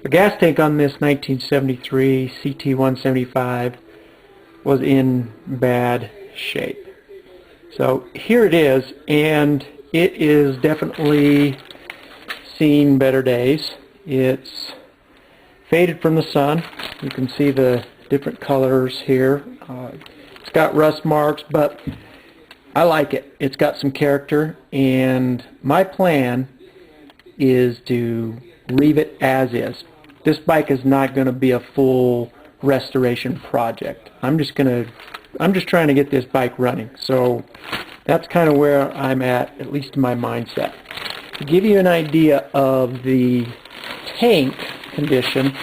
The gas tank on this 1973 CT175 was in bad shape. So here it is, and it is definitely seen better days. It's faded from the sun. You can see the different colors here. It's got rust marks, but I like it. It's got some character, and my plan is to leave it as is. This bike is not going to be a full restoration project. I'm just trying to get this bike running. So that's kind of where I'm at least in my mindset. To give you an idea of the tank condition,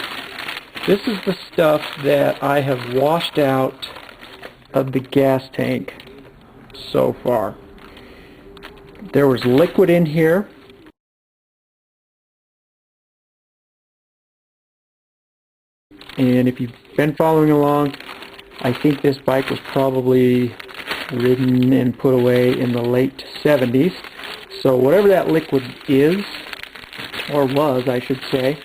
this is the stuff that I have washed out of the gas tank so far. There was liquid in here. And if you've been following along, I think this bike was probably ridden and put away in the late 70s. So whatever that liquid is, or was I should say,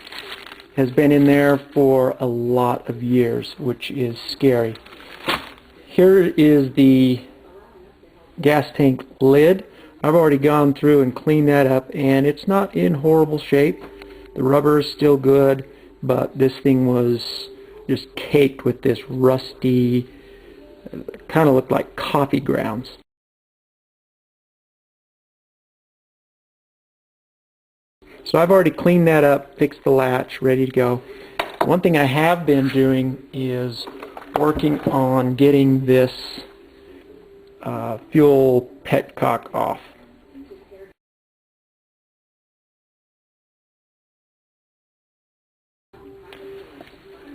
has been in there for a lot of years, which is scary. Here is the gas tank lid. I've already gone through and cleaned that up, and it's not in horrible shape. The rubber is still good, but this thing was just caked with this rusty, kind of looked like coffee grounds. So I've already cleaned that up, fixed the latch, ready to go. One thing I have been doing is working on getting this fuel petcock off.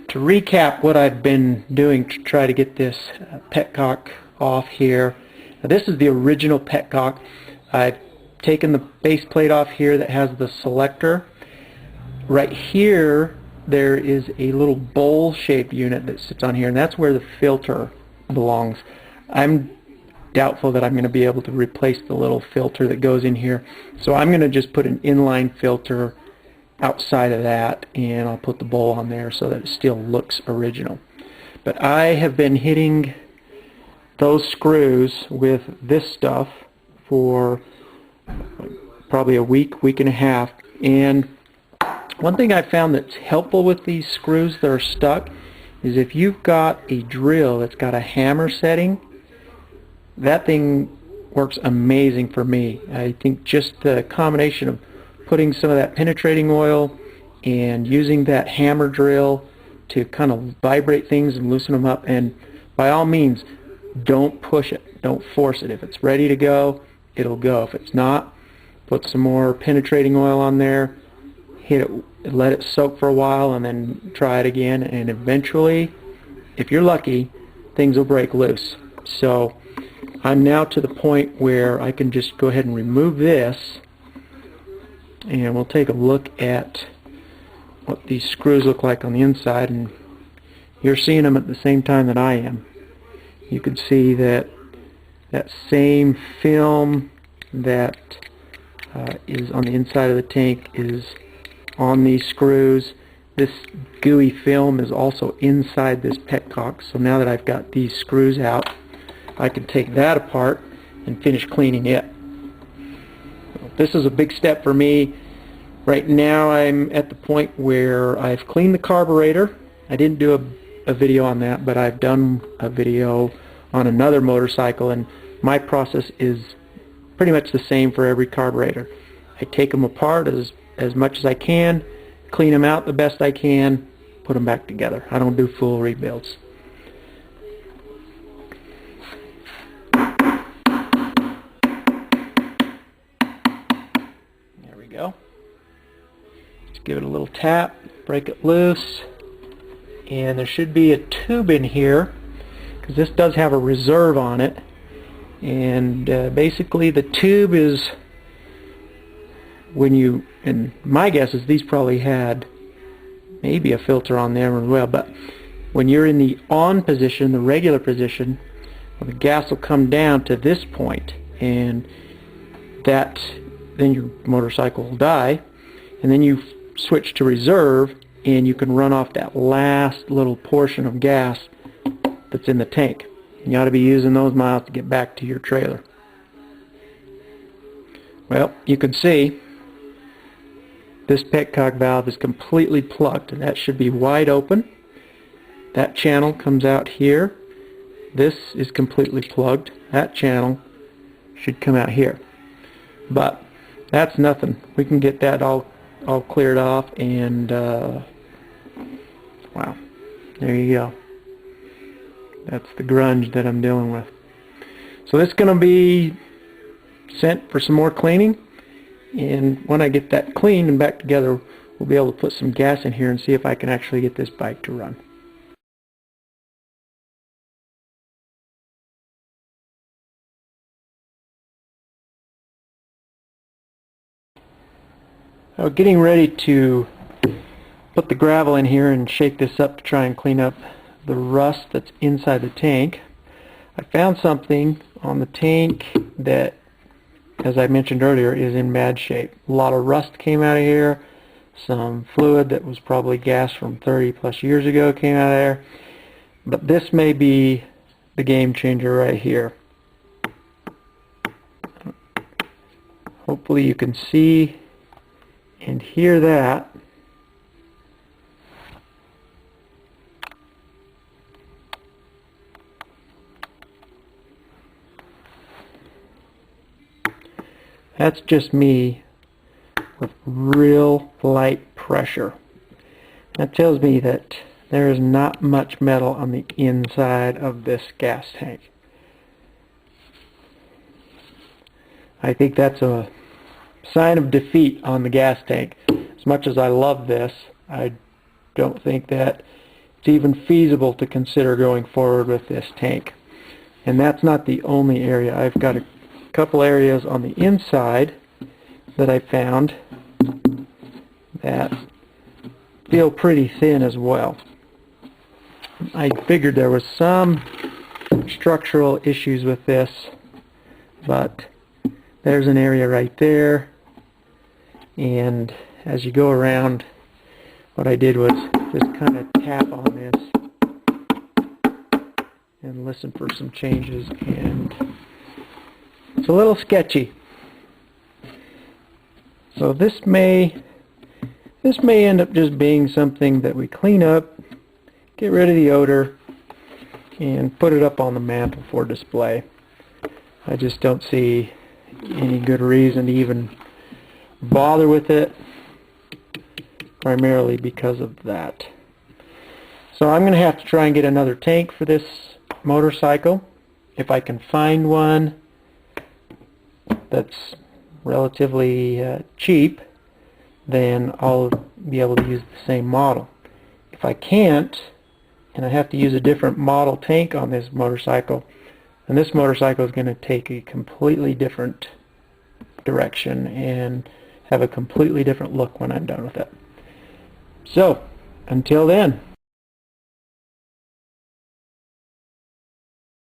To recap what I've been doing to try to get this petcock off here. Now, this is the original petcock. I've taken the base plate off here that has the selector. Right here there is a little bowl shaped unit that sits on here, and that's where the filter belongs. I'm doubtful that I'm going to be able to replace the little filter that goes in here, so I'm going to just put an inline filter outside of that, and I'll put the bowl on there so that it still looks original. But I have been hitting those screws with this stuff for probably a week and a half, and one thing I found that's helpful with these screws that are stuck is if you've got a drill that's got a hammer setting, that thing works amazing for me. I think just the combination of putting some of that penetrating oil and using that hammer drill to kind of vibrate things and loosen them up, and by all means don't push it, don't force it. If it's ready to go, it'll go. If it's not, put some more penetrating oil on there, hit it, let it soak for a while, and then try it again, and eventually, if you're lucky, things will break loose. So I'm now to the point where I can just go ahead and remove this, and we'll take a look at what these screws look like on the inside, and you're seeing them at the same time that I am. You can see that that same film that is on the inside of the tank is on these screws. This gooey film is also inside this petcock, so now that I've got these screws out, I can take that apart and finish cleaning it. This is a big step for me. Right now I'm at the point where I've cleaned the carburetor. I didn't do a video on that, but I've done a video on another motorcycle, and my process is pretty much the same for every carburetor. I take them apart as much as I can, clean them out the best I can, put them back together. I don't do full rebuilds. There we go. Just give it a little tap, break it loose, and there should be a tube in here because this does have a reserve on it, and basically the tube is when you, and my guess is these probably had maybe a filter on there as well, but when you're in the on position, the regular position, well, the gas will come down to this point, and that, then your motorcycle will die, and then you switch to reserve, and you can run off that last little portion of gas that's in the tank. You ought to be using those miles to get back to your trailer. Well, you can see this petcock valve is completely plugged, and that should be wide open. That channel comes out here. This is completely plugged. That channel should come out here. But that's nothing. We can get that all cleared off, and wow, there you go. That's the grunge that I'm dealing with. So this is going to be sent for some more cleaning, and when I get that cleaned and back together, we'll be able to put some gas in here and see if I can actually get this bike to run. Getting ready to put the gravel in here and shake this up to try and clean up the rust that's inside the tank. I found something on the tank that, as I mentioned earlier, is in bad shape. A lot of rust came out of here. Some fluid that was probably gas from 30 plus years ago came out of there. But this may be the game changer right here. Hopefully you can see and hear that. That's just me with real light pressure. That tells me that there is not much metal on the inside of this gas tank. I think that's a sign of defeat on the gas tank. As much as I love this, I don't think that it's even feasible to consider going forward with this tank. And that's not the only area. I've got a couple areas on the inside that I found that feel pretty thin as well. I figured there was some structural issues with this, but there's an area right there, and as you go around, what I did was just kind of tap on this and listen for some changes, and it's a little sketchy. So this may end up just being something that we clean up, get rid of the odor, and put it up on the mantle for display. I just don't see any good reason to even bother with it, primarily because of that. So I'm going to have to try and get another tank for this motorcycle. If I can find one that's relatively cheap, then I'll be able to use the same model. If I can't, and I have to use a different model tank on this motorcycle, then this motorcycle is going to take a completely different direction and have a completely different look when I'm done with it. So, until then,